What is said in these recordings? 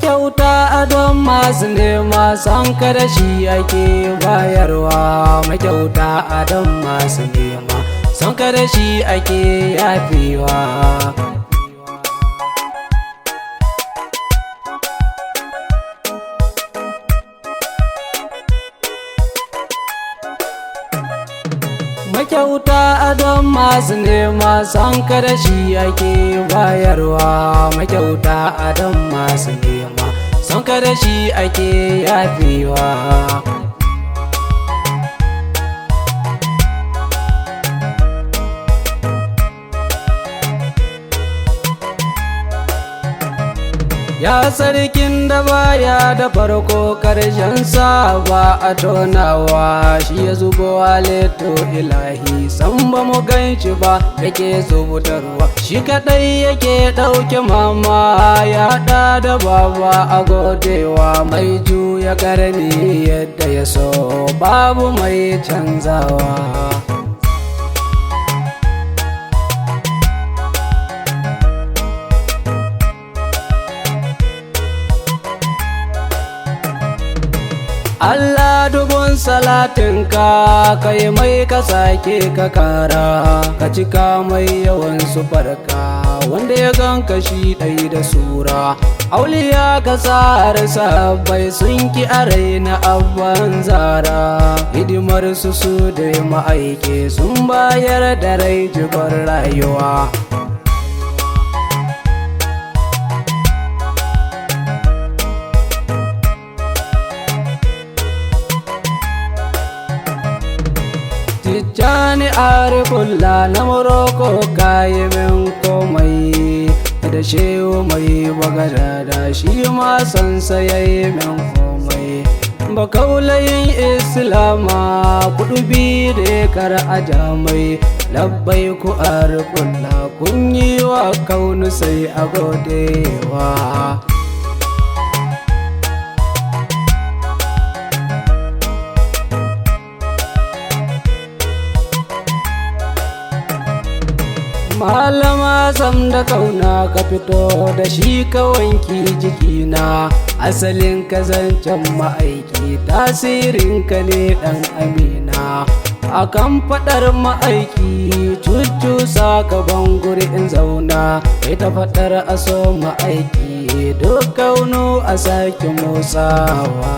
Makyauta adon masu nema son kada shi ake bayarwa. Makyauta adon masu nema son kada shi ake yafewa. Makyauta adon masu nema son kada shi ake bayarwa. Makyauta adon masu nema son kada shi ake yafewa. Ya sarkin da baya da farko ƙarshen sa ba a tonawa, shi ya zubo halittu ilahi san ba mu gan shi ba yake zubutarwa. Shi kaɗai yake ɗauke mama ya haɗa da baba a godewa, mai juya ƙarni yadda ya so babu mai canzawa. Allah dubun salatinka kai mai ka sake ka kara, ka cika mai yawan su barka wanda ya ganka shi ɗai da sura. Auliya ka sa sahabbai sun ki a raina abban zara, hidimar su da ma'aike sun bayar da rai jibar rayuwa. Tijjani Arikulla na Morocco kayi min komai, da shehu mai bagada da shi ma sansa yayi min komai. Bakaulayin Islama kudubi da kar ajamai, labbai ku Arikulla kun yi wa kaunu sai a godewa. Malama sam da kauna ka fito da shi ka wanki jikina, asalin ka zancen ma'aiki tasirin ka ne dan amina. Akan fadar ma'aiki cuccusa ka bangure in zauna, kai ta fadar aso ma'aiki duk kaunu a sake motsawa.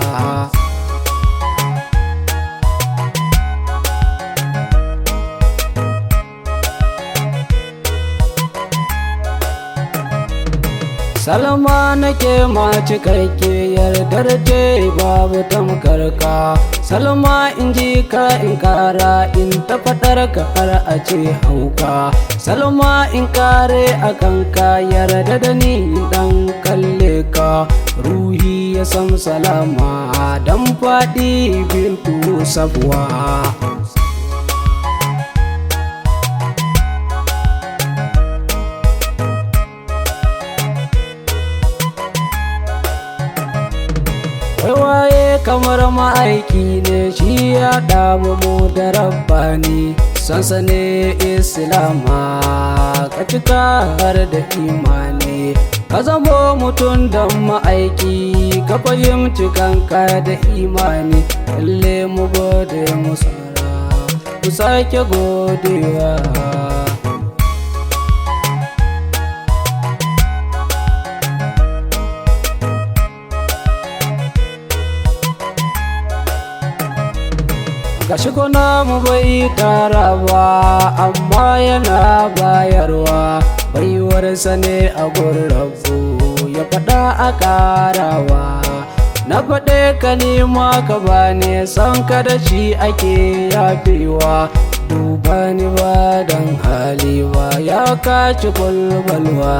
Salma nake ma cikakke yardar te babu tamkarka. Salma in ji ka in kara in ta fadar ka har a ce hauka. Salma in kare a kanka yarda da ni dan kalle ka. Ruhi ya sam salama dan faɗi bintu sabuwa. Waye kamar ma'aiki ne shi ya damu mu da rabbani, sansa ne Islama ka cika har da imani. Ka zamo mutum da ma'aiki ka fahimci kanka da imani, lalle mu gode mu tsara mu sake godewa. Gashi kuna mu bai tara ba amma yana bayarwa, baiwarsa ne a gurrafu ya faɗa a ƙarawa. Na faɗe ka nema ka bani son ka da shi ake yafewa. Duba ni ba dan hali ba ya kaci bulbulwa.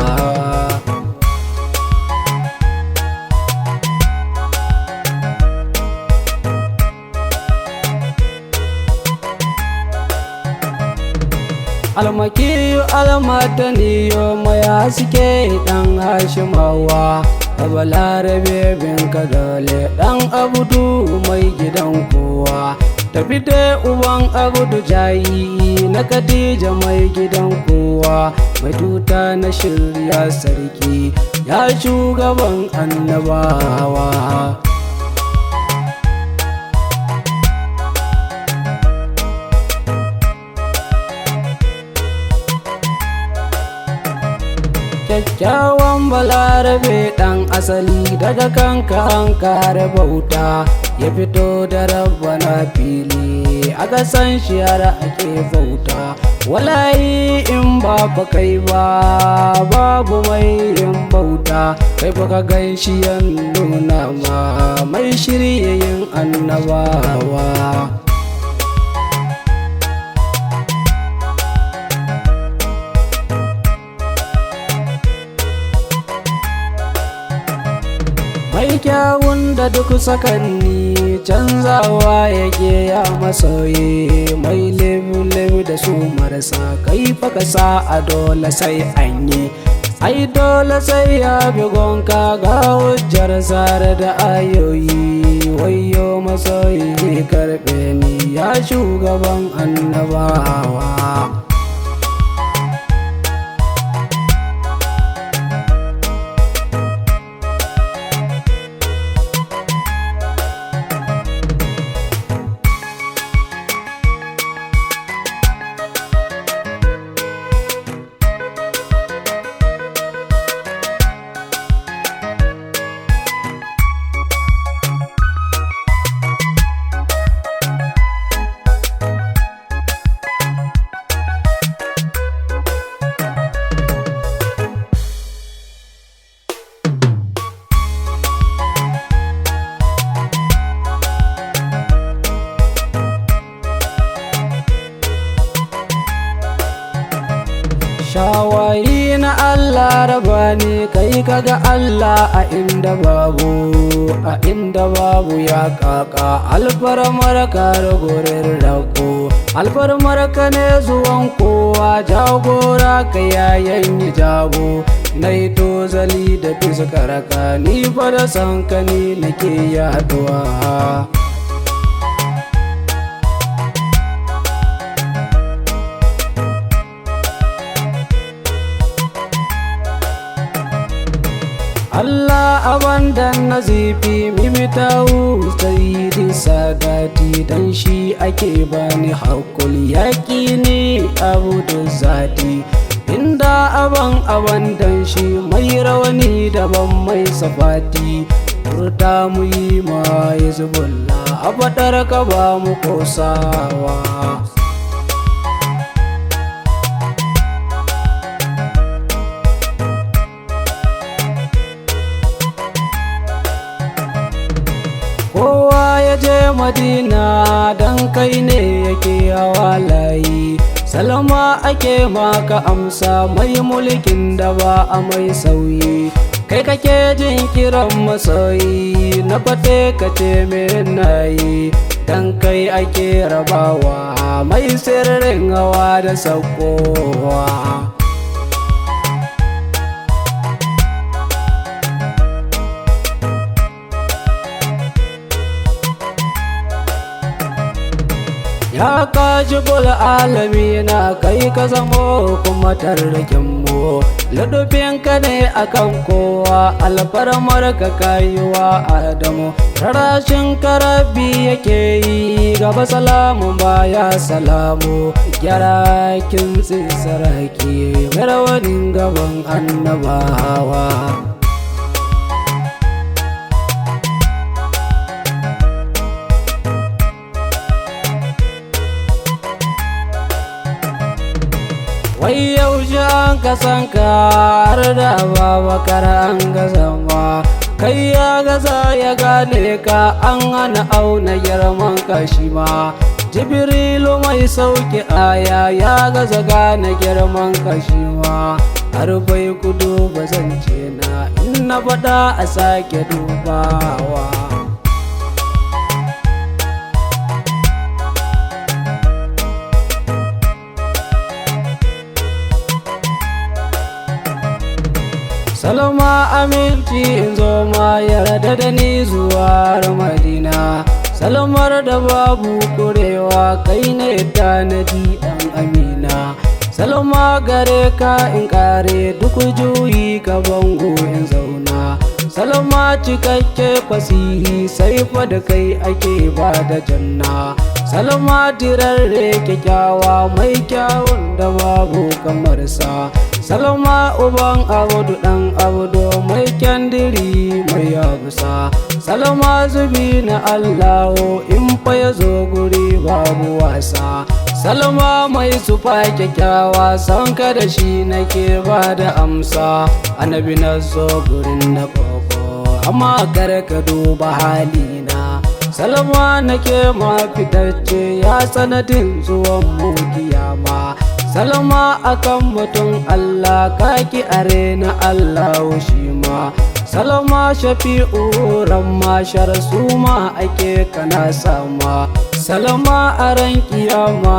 Almakiyu almadaniyo mai haske dan Hashimawa, Balarabe bin Kadole dan Abudu mai gidan kowa. Tafi da uban Abudu jayi na Khadija mai gidan kowa. mai tuta na shirya sarki, ya shugaban annabawa. Kyakkyawan balarabe ɗan asali, daga kanka an kare bauta, ya fito da rabbana fili, aka san shi har ake bauta. Wallahi in ba fa kai ba, babu mai yin bauta, kai fa ka gan shi yan nuna ma mai shiryayin annabawa. Mai kyawun da duk sakanni canzawa yake ya masoyi, mai lebu-lebu da su marasa kai faka sa a dole sai an yi. Ai dole sai ya bi gonka ga hujjar zara da ayoyi, wayo masoyi karɓe ni ya shugaban annabawa. Shawayi na Allah raba ne, kai kaga Allah a inda babu ya kaka. Alfarmar ka gurin rako, alfarmar ka ne zuwan kowa, jagora ka yayan yi jago. Nai tozali da fiskar ka, ni fa da san ka ni nake yaduwa. Allah abandan nazifi mimitawu sayyidi sadati, dan shi ake bani hakuri, yaƙi ne abu da zati. Inda abandan shi mai rawani daban mai safati, furta mu yi ma hizbullah, a faɗar ka ba mu kosawa. Kowa ya je Madina dan kai ne yake hawa layi, salama ake maka amsa, mai mulkin da ba a mai sauyi. Kai kake jin kiran masoyi, na fate ka ce me nayi, dan kai ake rabawa, mai sirrin hawa da saukowa. Ya kashiful alamina, kai ka zamo kuma tarrakin mu, ludufin ka ne akan kowa, alfarmar ka kayuwa Adamu. Rarashin karabi yake yi, gaba salamu baya salamu, gyara kintsi saraki, mai rawanin gaban annabawa. Wai yaushe an kasan ka har da Babakar an gaza ma, kai ya gaza ya gane ka, an hana auna girman ka shi ma. Jibrilu mai sauki aya ya gaza gane girman ka shi ma, har bai kudu ba zance na, in na faɗa a sake dubawa. Salama aminci in zo ma, yarda da ni zuwa Madina, salmar da babu kurewa, kai ne tanadi dan amina. salama gare ka in kare duk juyi ka bango in zauna salama cikakke fasihi sai fa da kai ake ba da janna salama dirarre kyakkyawa mai kyawun da babu kamar sa salama uban abudu dan abudu mai kyandiri mai yabusa salama zubi na allahu in fa ya zo guri babu wasa salama mai sufa kyakkyawa san ka da shi nake ba da amsa annabi na zo gurin na koko amma kar ka duba halina salama nake ma fitacce ya sanadin zuwan mu kiyama salama akan mutum Allah kaki arena Allah shi ma salama shafi'u ramma shar suma ake kana sama salama a ran kiyama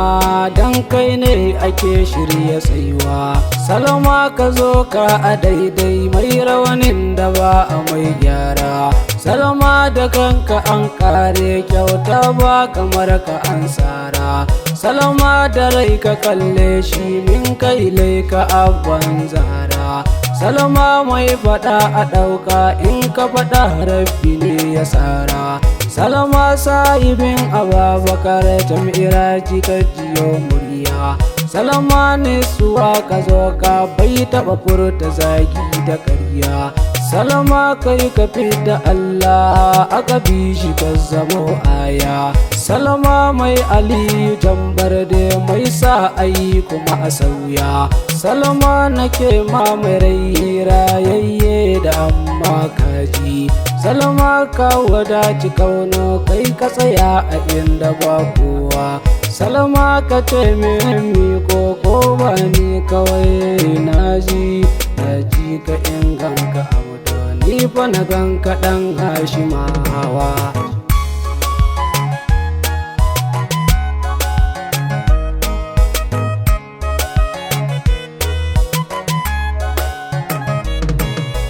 dan kai ne ake shirya tsayuwa salama ka zo ka a daidai mai rawanin da ba a mai gyara salama da kanka an kare kyauta ba kamar ka an tsara salama da rai ka kalle shi min kai laika abban zara salama mai fada a ɗauka in ka fada rabbi ne ya tsara salama sahibin ababakar ta miraji ka jiyo murya salama ne suwa ka zo ka bai taɓa furta zagi da ƙarya salama kai ka fita Allah aka bi shi ka zamo aya salama mai aliyu jambar da mai sa ayi kuma a sauya salama nake ma mai rai rayayye da amma kaji salama ka wadaci kauno kai ka tsaya a inda ba kowa salama ka ce min ko ba ni kawai naji ka inganka abu ni fa na ganka dan hashimawa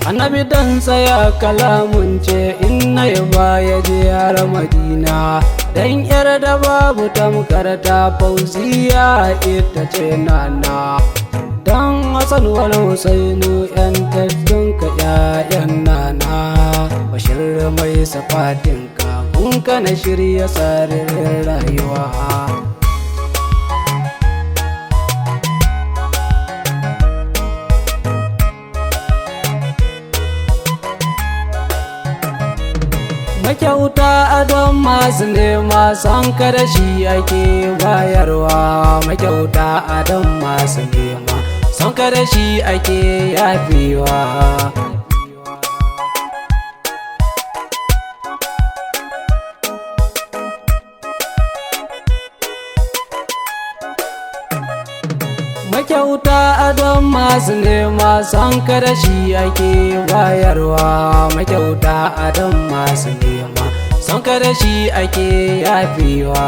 annabi dan tsaya kalamun ce in na baya je har madina dan yar da babu tamkar ta fauziya ita ce nana dan Hassan wal Husainu yan tattun ka ƴaƴan nana bashir mai safatin ka kun kana shirya tsarin rayuwa makyauta adon masu nema san ka da shi ake bayarwa makyauta adon masu nema san ka da shi ake yafewa makyauta adon masu nema san ka da shi ake bayarwa makyauta adon masu nema san ka da shi ake yafewa